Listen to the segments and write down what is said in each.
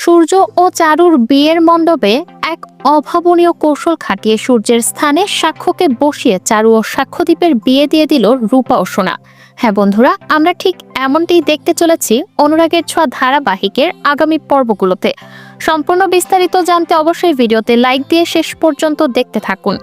সূর্য ও চারুর বিয়ের মণ্ডপে এক অভাবনীয় কৌশল খাটিয়ে সূর্যের স্থানে সাক্ষ্যকে বসিয়ে চারু ও সাক্ষ্যদীপের বিয়ে দিয়ে দিল রূপা ও সোনা। হ্যাঁ বন্ধুরা, আমরা ঠিক এমনটাই দেখতে চলেছি অনুরাগের ছোঁয়া ধারাবাহিকের আগামী পর্বগুলোতে। সম্পূর্ণ বিস্তারিত জানতে অবশ্যই ভিডিওতে লাইক দিয়ে শেষ পর্যন্ত দেখতে থাকুন।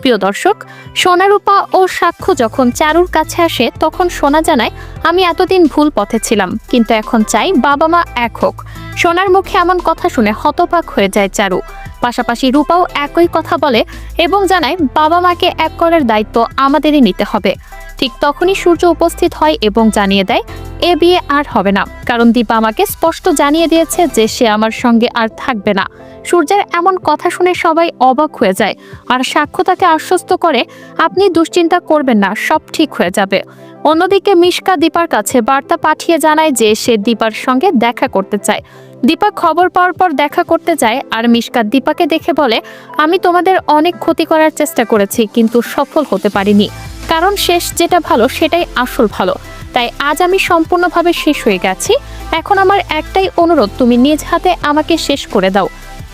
প্রিয় দর্শক, সোনা রূপা ও সাক্ষ্য যখন চারুর কাছে আসে তখন সোনা জানায়, আমি এতদিন ভুল পথে ছিলাম, কিন্তু এখন চাই বাবা মা এক হোক। সোনার মুখে এমন কথা শুনে হতবাক হয়ে যায় চারু। পাশাপাশি রূপাও একই কথা বলে এবং জানায় বাবা মাকে এক করার দায়িত্ব আমাদেরই নিতে হবে। ঠিক তখনই সূর্য উপস্থিত হয় এবং জানিয়ে দেয় এ বিয়ে আর হবে না, কারণ দীপা আমাকে স্পষ্ট জানিয়ে দিয়েছে যে সে আমার সঙ্গে আর থাকবে না। সূর্যের এমন কথা শুনে সবাই অবাক হয়ে যায়, আর সাক্ষ্য তাকে আশ্বস্ত করে, আপনি দুশ্চিন্তা করবেন না, সব ঠিক হয়ে যাবে। অন্যদিকে মিশকা দীপার কাছে বার্তা পাঠিয়ে জানায় যে সে দীপার সঙ্গে দেখা করতে চায়। দীপা খবর পাওয়ার পর দেখা করতে যায়, আর মিশকা দীপাকে দেখে বলে, আমি তোমাদের অনেক ক্ষতি করার চেষ্টা করেছি, কিন্তু সফল হতে পারিনি, কারণ শেষ যেটা ভালো সেটাই আসল ভালো। তাই আজ আমি সম্পূর্ণভাবে শেষ হয়ে গেছি। এখন আমার একটাই অনুরোধ, তুমি নিজ হাতে আমাকে শেষ করে দাও।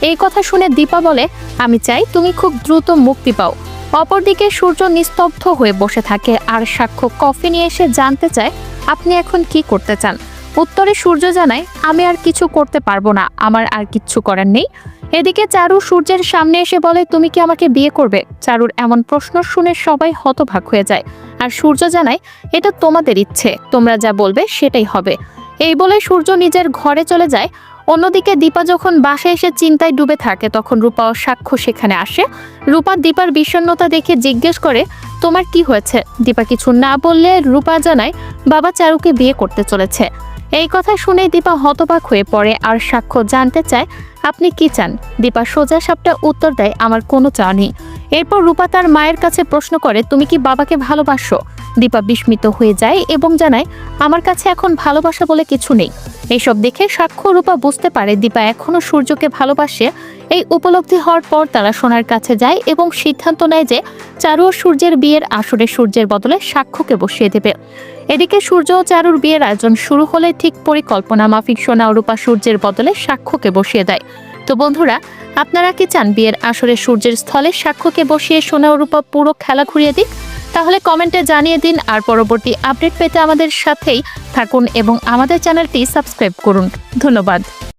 এই কথা শুনে দীপা বলে, আমি চাই তুমি খুব দ্রুত মুক্তি পাও। অপরদিকে সূর্য নিস্তব্ধ হয়ে বসে থাকে, আর সাক্ষ্য কফি নিয়ে এসে জানতে চায়, আপনি এখন কি করতে চান? উত্তরে সূর্য জানায়, আমি আর কিছু করতে পারবো না, আমার আর কিচ্ছু করার নেই। এদিকে চারু সূর্যের সামনে এসে বলে, তুমি কি আমাকে বিয়ে করবে? চারুর এমন প্রশ্ন শুনে সবাই হতবাক হয়ে যায়, আর সূর্য জানায়, এটা তোমাদের ইচ্ছে, তোমরা যা বলবে সেটাই হবে। এই বলে সূর্য নিজের ঘরে চলে যায়। অন্যদিকে দীপা যখন বাসায় এসে চিন্তায় ডুবে থাকে তখন রূপা ও সাক্ষ্য সেখানে আসে। রূপা দীপার বিষণ্ণতা দেখে জিজ্ঞেস করে, তোমার কি হয়েছে? দীপা কিছু না বললে রূপা জানায়, বাবা চারুকে বিয়ে করতে চলেছে। এই কথা শুনে দীপা হতবাক হয়ে পড়ে, আর সাক্ষ্য জানতে চায়, আপনি কি চান? দীপা সোজা সাপটা উত্তর দেয়, আমার কোনো চাওয়া নেই। এরপর রূপা তার মায়ের কাছে প্রশ্ন করে, তুমি কি বাবাকে ভালোবাসো? দীপা বিস্মিত হয়ে যায় এবং জানায়, আমার কাছে এখন ভালোবাসা বলে কিছু নেই। এইসব দেখে সাক্ষ্য রূপা বুঝতে পারে দীপা এখনো সূর্যকে ভালোবাসে। এই উপলব্ধি হওয়ার পর তারা সোনার কাছে যায় এবং সিদ্ধান্ত নেয় যে চারু ও সূর্যের বিয়ের আসরে সূর্যের বদলে সাক্ষ্যকে বসিয়ে দেবে। এদিকে সূর্য ও চারুর বিয়ের আয়োজন শুরু হলে ঠিক পরিকল্পনা মাফিক সোনা ও রূপা সূর্যের বদলে সাক্ষ্যকে বসিয়ে দেয়। তো বন্ধুরা, আপনারা কি চান বিয়ের আসরে সূর্যের স্থলে সাক্ষ্যকে বসিয়ে সোনা ও রূপা পুরো খেলা ঘুরিয়ে দিক? তাহলে কমেন্টে জানিয়ে দিন, আর পরবর্তী আপডেট পেতে আমাদের সাথেই থাকুন এবং আমাদের চ্যানেলটি সাবস্ক্রাইব করুন। ধন্যবাদ।